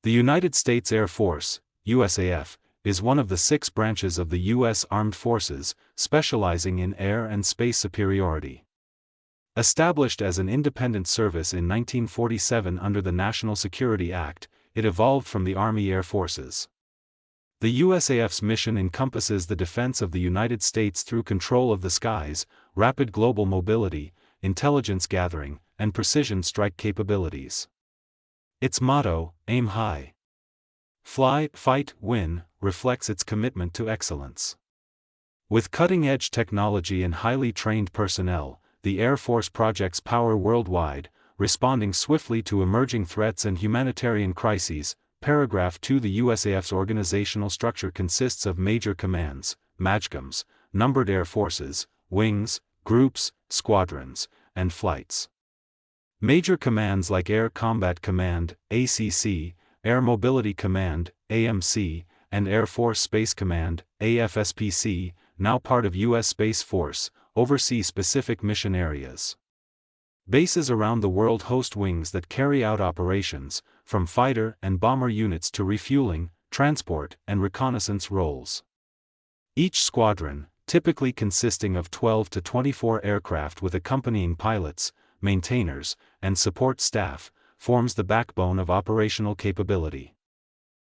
The United States Air Force, USAF, is one of the 6 branches of the U.S. Armed Forces, specializing in air and space superiority. Established as an independent service in 1947 under the National Security Act, it evolved from the Army Air Forces. The USAF's mission encompasses the defense of the United States through control of the skies, rapid global mobility, intelligence gathering, and precision strike capabilities. Its motto, Aim High, Fly, Fight, Win, reflects its commitment to excellence. With cutting-edge technology and highly trained personnel, the Air Force projects power worldwide, responding swiftly to emerging threats and humanitarian crises. Paragraph 2. The USAF's organizational structure consists of major commands, MAJCOMs, numbered air forces, wings, groups, squadrons, and flights. Major commands like Air Combat Command, ACC, Air Mobility Command, AMC, and Air Force Space Command, AFSPC, now part of U.S. Space Force, oversee specific mission areas. Bases around the world host wings that carry out operations, from fighter and bomber units to refueling, transport, and reconnaissance roles. Each squadron, typically consisting of 12 to 24 aircraft with accompanying pilots, maintainers, and support staff, forms the backbone of operational capability.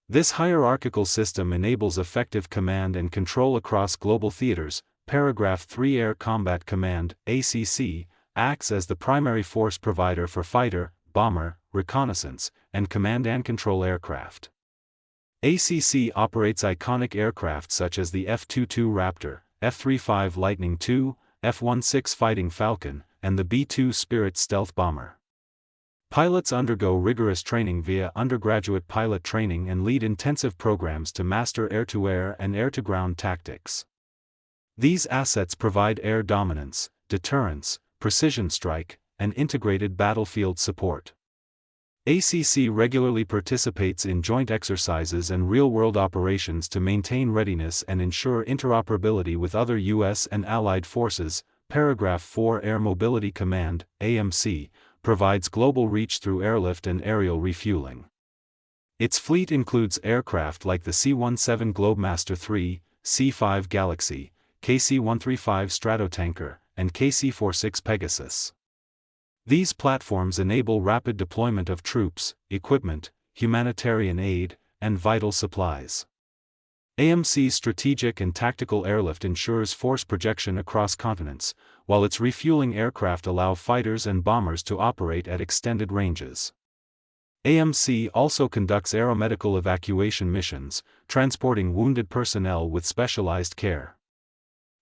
This hierarchical system enables effective command and control across global theaters. Paragraph 3. Air Combat Command, ACC, acts as the primary force provider for fighter, bomber, reconnaissance, and command and control aircraft. ACC operates iconic aircraft such as the F-22 Raptor, F-35 Lightning II, F-16 Fighting Falcon, and the B-2 Spirit stealth bomber. Pilots undergo rigorous training via undergraduate pilot training and lead intensive programs to master air-to-air and air-to-ground tactics. These assets provide air dominance, deterrence, precision strike, and integrated battlefield support. ACC regularly participates in joint exercises and real-world operations to maintain readiness and ensure interoperability with other U.S. and allied forces. Paragraph 4. Air Mobility Command, AMC, provides global reach through airlift and aerial refueling. Its fleet includes aircraft like the C-17 Globemaster III, C-5 Galaxy, KC-135 Stratotanker, and KC-46 Pegasus. These platforms enable rapid deployment of troops, equipment, humanitarian aid, and vital supplies. AMC's strategic and tactical airlift ensures force projection across continents, while its refueling aircraft allow fighters and bombers to operate at extended ranges. AMC also conducts aeromedical evacuation missions, transporting wounded personnel with specialized care.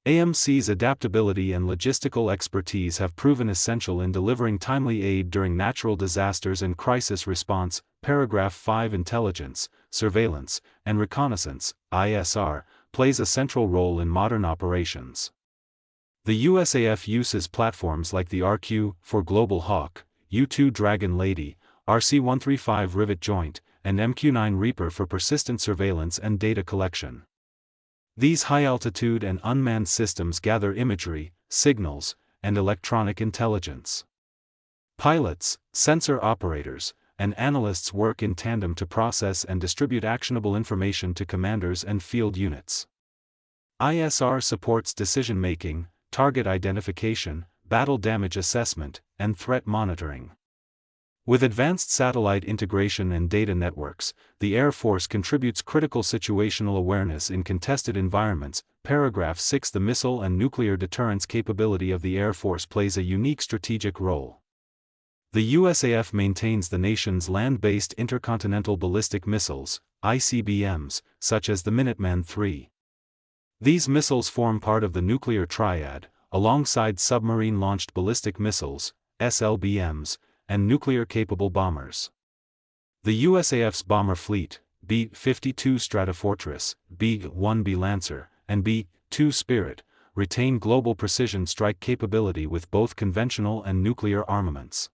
AMC's adaptability and logistical expertise have proven essential in delivering timely aid during natural disasters and crisis response. Paragraph 5. Intelligence, surveillance, and reconnaissance, ISR, plays a central role in modern operations. The USAF uses platforms like the RQ for Global Hawk, U-2 Dragon Lady, RC-135 Rivet Joint, and MQ-9 Reaper for persistent surveillance and data collection. These high-altitude and unmanned systems gather imagery, signals, and electronic intelligence. Pilots, sensor operators, and analysts work in tandem to process and distribute actionable information to commanders and field units. ISR supports decision-making, target identification, battle damage assessment, and threat monitoring. With advanced satellite integration and data networks, the Air Force contributes critical situational awareness in contested environments. Paragraph 6. The missile and nuclear deterrence capability of the Air Force plays a unique strategic role. The USAF maintains the nation's land-based intercontinental ballistic missiles, ICBMs, such as the Minuteman III. These missiles form part of the nuclear triad, alongside submarine-launched ballistic missiles, SLBMs, and nuclear-capable bombers. The USAF's bomber fleet, B-52 Stratofortress, B-1B Lancer, and B-2 Spirit, retain global precision strike capability with both conventional and nuclear armaments.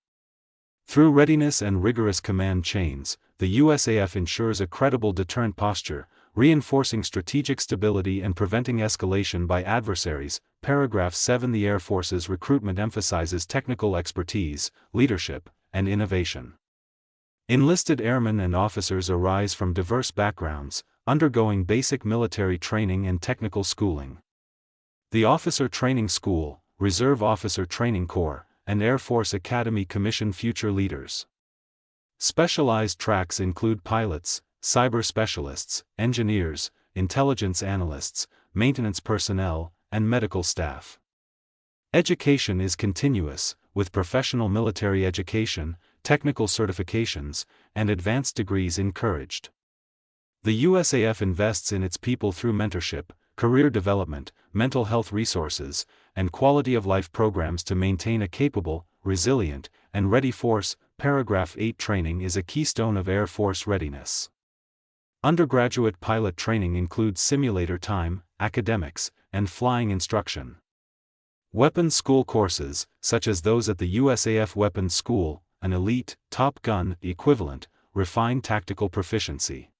Through readiness and rigorous command chains, the USAF ensures a credible deterrent posture, reinforcing strategic stability and preventing escalation by adversaries. Paragraph 7. The Air Force's recruitment emphasizes technical expertise, leadership, and innovation. Enlisted airmen and officers arise from diverse backgrounds, undergoing basic military training and technical schooling. The Officer Training School, Reserve Officer Training Corps, and Air Force Academy commission future leaders. Specialized tracks include pilots, cyber specialists, engineers, intelligence analysts, maintenance personnel, and medical staff. Education is continuous, with professional military education, technical certifications, and advanced degrees encouraged. The USAF invests in its people through mentorship, career development, mental health resources, and quality of life programs to maintain a capable, resilient, and ready force. Paragraph 8 Training is a keystone of Air Force readiness. Undergraduate pilot training includes simulator time, academics, and flying instruction. Weapons school courses, such as those at the USAF Weapons School, an elite, Top Gun equivalent, refine tactical proficiency.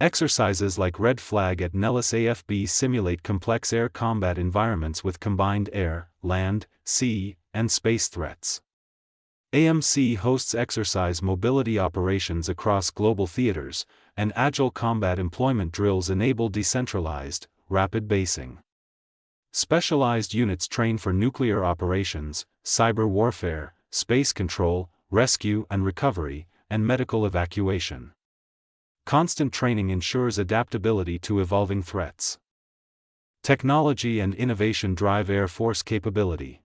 Exercises like Red Flag at Nellis AFB simulate complex air combat environments with combined air, land, sea, and space threats. AMC hosts exercise mobility operations across global theaters, and agile combat employment drills enable decentralized, rapid basing. Specialized units train for nuclear operations, cyber warfare, space control, rescue and recovery, and medical evacuation. Constant training ensures adaptability to evolving threats. Technology and innovation drive Air Force capability.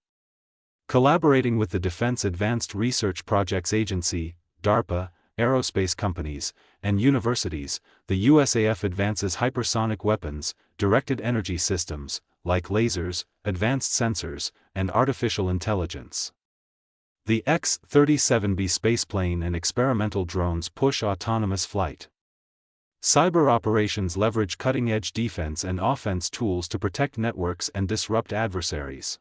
Collaborating with the Defense Advanced Research Projects Agency, DARPA, aerospace companies, and universities, the USAF advances hypersonic weapons, directed energy systems, like lasers, advanced sensors, and artificial intelligence. The X-37B spaceplane and experimental drones push autonomous flight. Cyber operations leverage cutting-edge defense and offense tools to protect networks and disrupt adversaries.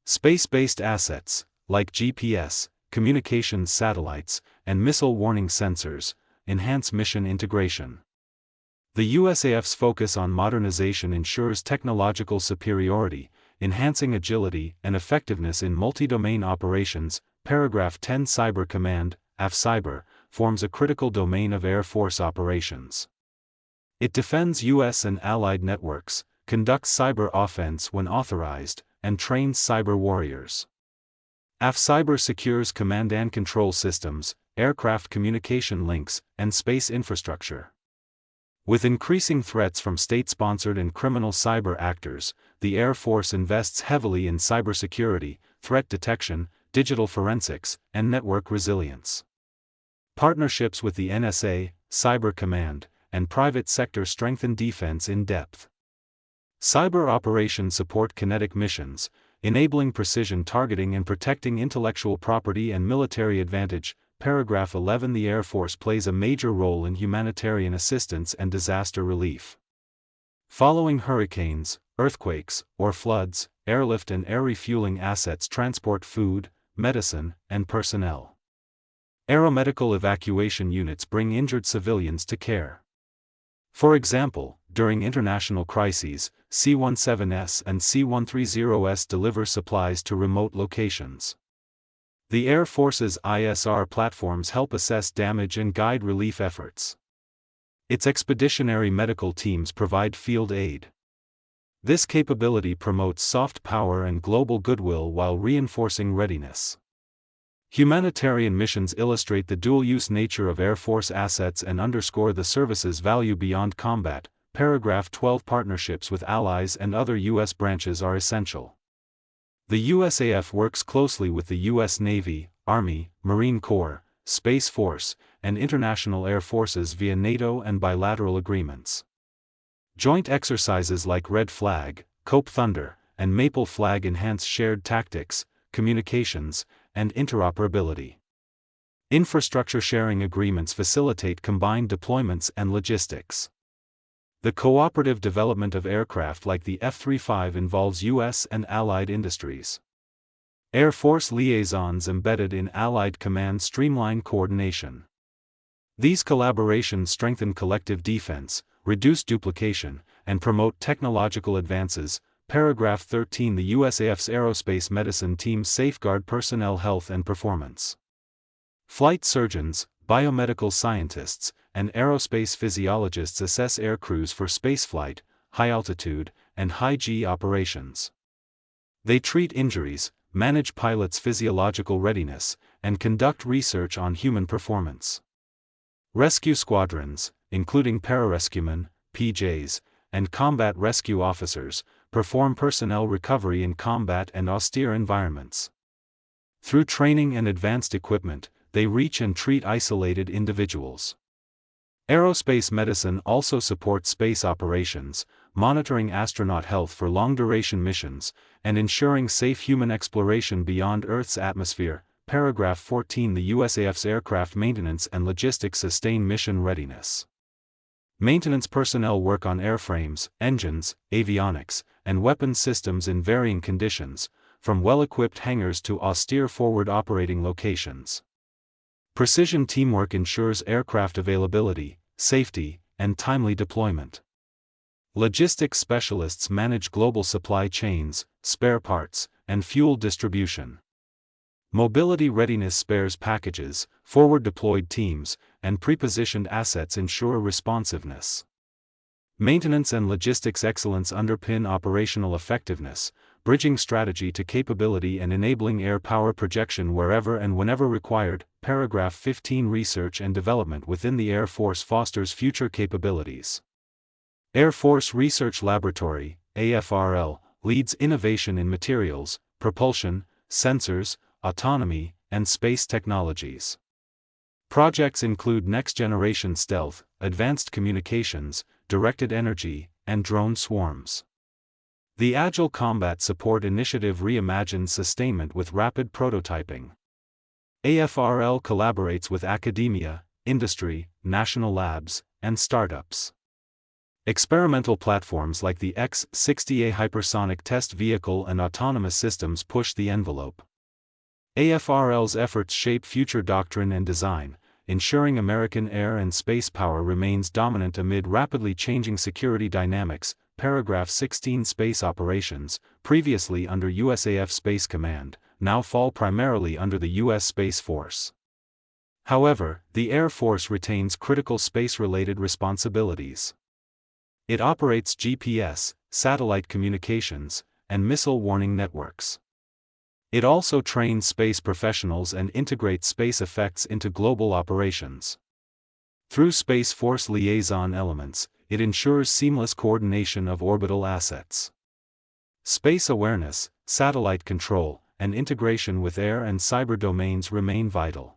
Space-based assets, like GPS, communications satellites, and missile warning sensors, enhance mission integration. The USAF's focus on modernization ensures technological superiority, enhancing agility and effectiveness in multi-domain operations. Paragraph 10 Cyber Command, AFCyber, forms a critical domain of Air Force operations. It defends U.S. and allied networks, conducts cyber offense when authorized, and trains cyber warriors. AFCyber secures command and control systems, aircraft communication links, and space infrastructure. With increasing threats from state-sponsored and criminal cyber actors, the Air Force invests heavily in cybersecurity, threat detection, digital forensics, and network resilience. Partnerships with the NSA, Cyber Command, and private sector strengthen defense in depth. Cyber operations support kinetic missions, enabling precision targeting and protecting intellectual property and military advantage. Paragraph 11 The Air Force plays a major role in humanitarian assistance and disaster relief. Following hurricanes, earthquakes, or floods, airlift and air refueling assets transport food, medicine, and personnel. Aeromedical evacuation units bring injured civilians to care. For example, during international crises, C-17S and C-130S deliver supplies to remote locations. The Air Force's ISR platforms help assess damage and guide relief efforts. Its expeditionary medical teams provide field aid. This capability promotes soft power and global goodwill while reinforcing readiness. Humanitarian missions illustrate the dual-use nature of Air Force assets and underscore the service's value beyond combat. Paragraph 12 Partnerships with allies and other U.S. branches are essential. The USAF works closely with the U.S. Navy, Army, Marine Corps, Space Force, and international air forces via NATO and bilateral agreements. Joint exercises like Red Flag, Cope Thunder, and Maple Flag enhance shared tactics, communications, and interoperability. Infrastructure sharing agreements facilitate combined deployments and logistics. The cooperative development of aircraft like the F-35 involves U.S. and allied industries. Air Force liaisons embedded in Allied command streamline coordination. These collaborations strengthen collective defense, reduce duplication, and promote technological advances. Paragraph 13 The USAF's aerospace medicine teams safeguard personnel health and performance. Flight surgeons, biomedical scientists, and aerospace physiologists assess air crews for spaceflight, high-altitude, and high-G operations. They treat injuries, manage pilots' physiological readiness, and conduct research on human performance. Rescue squadrons, including pararescuemen, PJs, and combat rescue officers, perform personnel recovery in combat and austere environments. Through training and advanced equipment, they reach and treat isolated individuals. Aerospace medicine also supports space operations, monitoring astronaut health for long-duration missions, and ensuring safe human exploration beyond Earth's atmosphere. Paragraph 14. The USAF's aircraft maintenance and logistics sustain mission readiness. Maintenance personnel work on airframes, engines, avionics, and weapons systems in varying conditions, from well-equipped hangars to austere forward operating locations. Precision teamwork ensures aircraft availability, safety, and timely deployment. Logistics specialists manage global supply chains, spare parts, and fuel distribution. Mobility readiness spares packages, forward-deployed teams, and prepositioned assets ensure responsiveness. Maintenance and logistics excellence underpin operational effectiveness, bridging strategy to capability and enabling air power projection wherever and whenever required. Paragraph 15. Research and development within the Air Force fosters future capabilities. Air Force Research Laboratory, AFRL, leads innovation in materials, propulsion, sensors, autonomy, and space technologies. Projects include next-generation stealth, advanced communications, directed energy, and drone swarms. The Agile Combat Support Initiative reimagines sustainment with rapid prototyping. AFRL collaborates with academia, industry, national labs, and startups. Experimental platforms like the X-60A hypersonic test vehicle and autonomous systems push the envelope. AFRL's efforts shape future doctrine and design, ensuring American air and space power remains dominant amid rapidly changing security dynamics. Paragraph 16. Space operations, previously under USAF Space Command, now fall primarily under the U.S. Space Force. However, the Air Force retains critical space-related responsibilities. It operates GPS, satellite communications, and missile warning networks. It also trains space professionals and integrates space effects into global operations. Through Space Force liaison elements, it ensures seamless coordination of orbital assets. Space awareness, satellite control, and integration with air and cyber domains remain vital.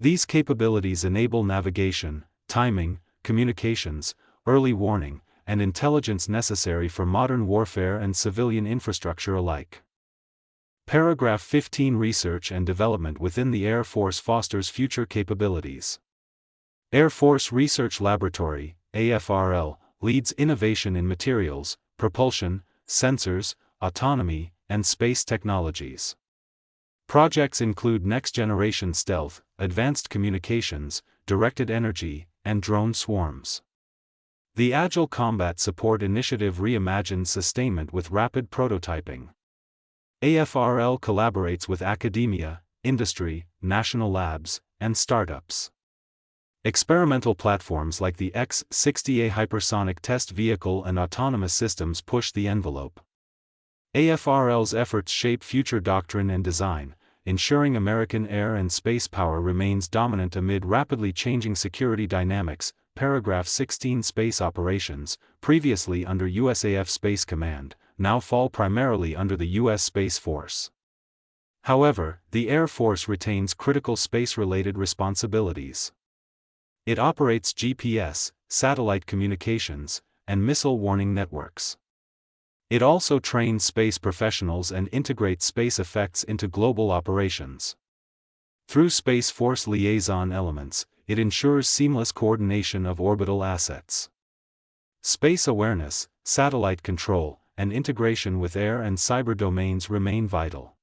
These capabilities enable navigation, timing, communications, early warning, and intelligence necessary for modern warfare and civilian infrastructure alike. Paragraph 15. Research and development within the Air Force fosters future capabilities. Air Force Research Laboratory, AFRL, leads innovation in materials, propulsion, sensors, autonomy, and space technologies. Projects include next-generation stealth, advanced communications, directed energy, and drone swarms. The Agile Combat Support Initiative reimagines sustainment with rapid prototyping. AFRL collaborates with academia, industry, national labs, and startups. Experimental platforms like the X-60A hypersonic test vehicle and autonomous systems push the envelope. AFRL's efforts shape future doctrine and design, ensuring American air and space power remains dominant amid rapidly changing security dynamics. Paragraph 16. Space operations, previously under USAF Space Command, now fall primarily under the U.S. Space Force. However, the Air Force retains critical space-related responsibilities. It operates GPS, satellite communications, and missile warning networks. It also trains space professionals and integrates space effects into global operations. Through Space Force liaison elements, it ensures seamless coordination of orbital assets. Space awareness, satellite control, and integration with air and cyber domains remain vital.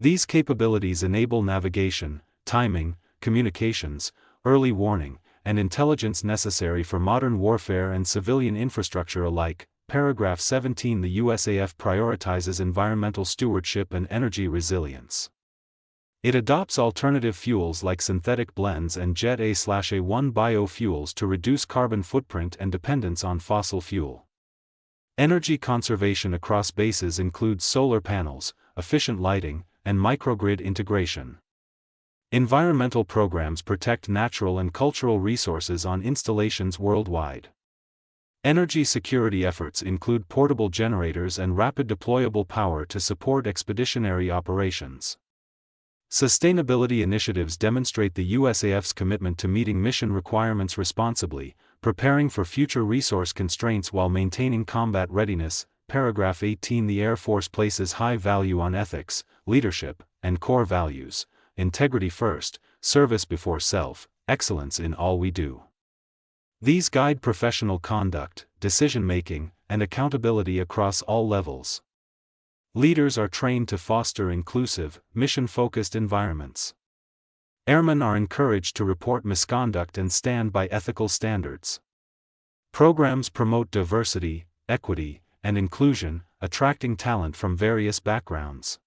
These capabilities enable navigation, timing, communications, early warning, and intelligence necessary for modern warfare and civilian infrastructure alike. Paragraph 17. The USAF prioritizes environmental stewardship and energy resilience. It adopts alternative fuels like synthetic blends and Jet A/A1 biofuels to reduce carbon footprint and dependence on fossil fuel. Energy conservation across bases includes solar panels, efficient lighting, and microgrid integration. Environmental programs protect natural and cultural resources on installations worldwide. Energy security efforts include portable generators and rapid deployable power to support expeditionary operations. Sustainability initiatives demonstrate the USAF's commitment to meeting mission requirements responsibly, preparing for future resource constraints while maintaining combat readiness. Paragraph 18. The Air Force places high value on ethics, leadership, and core values: integrity first, service before self, excellence in all we do. These guide professional conduct, decision-making, and accountability across all levels. Leaders are trained to foster inclusive, mission-focused environments. Airmen are encouraged to report misconduct and stand by ethical standards. Programs promote diversity, equity, and inclusion, attracting talent from various backgrounds.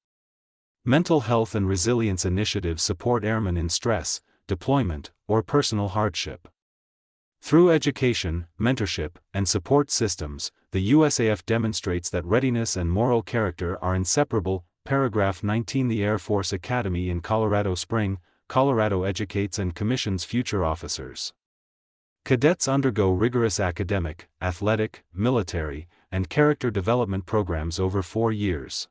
Mental health and resilience initiatives support airmen in stress, deployment, or personal hardship. Through education, mentorship, and support systems, the USAF demonstrates that readiness and moral character are inseparable. Paragraph 19. The Air Force Academy in Colorado Springs, Colorado educates and commissions future officers. Cadets undergo rigorous academic, athletic, military, and character development programs over 4 years.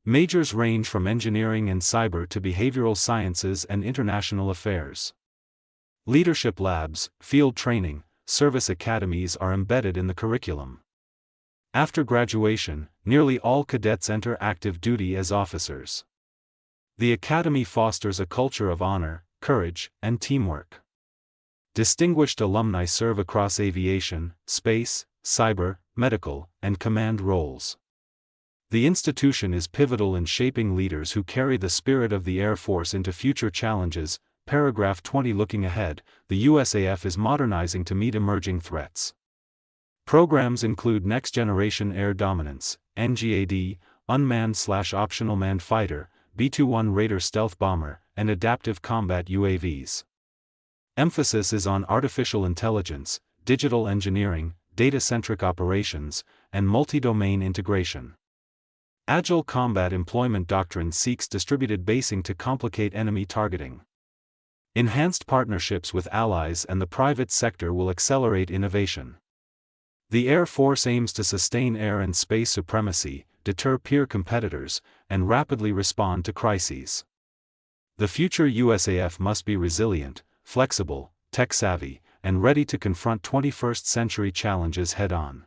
Majors range from engineering and cyber to behavioral sciences and international affairs. Leadership labs, field training, service academies are embedded in the curriculum. After graduation, nearly all cadets enter active duty as officers. The academy fosters a culture of honor, courage, and teamwork. Distinguished alumni serve across aviation, space, cyber, medical, and command roles. The institution is pivotal in shaping leaders who carry the spirit of the Air Force into future challenges. Paragraph 20. Looking ahead, the USAF is modernizing to meet emerging threats. Programs include Next Generation Air Dominance, NGAD, Unmanned/Optional Manned Fighter, B-21 Raider Stealth Bomber, and Adaptive Combat UAVs. Emphasis is on artificial intelligence, digital engineering, data-centric operations, and multi-domain integration. Agile Combat Employment Doctrine seeks distributed basing to complicate enemy targeting. Enhanced partnerships with allies and the private sector will accelerate innovation. The Air Force aims to sustain air and space supremacy, deter peer competitors, and rapidly respond to crises. The future USAF must be resilient, flexible, tech-savvy, and ready to confront 21st-century challenges head-on.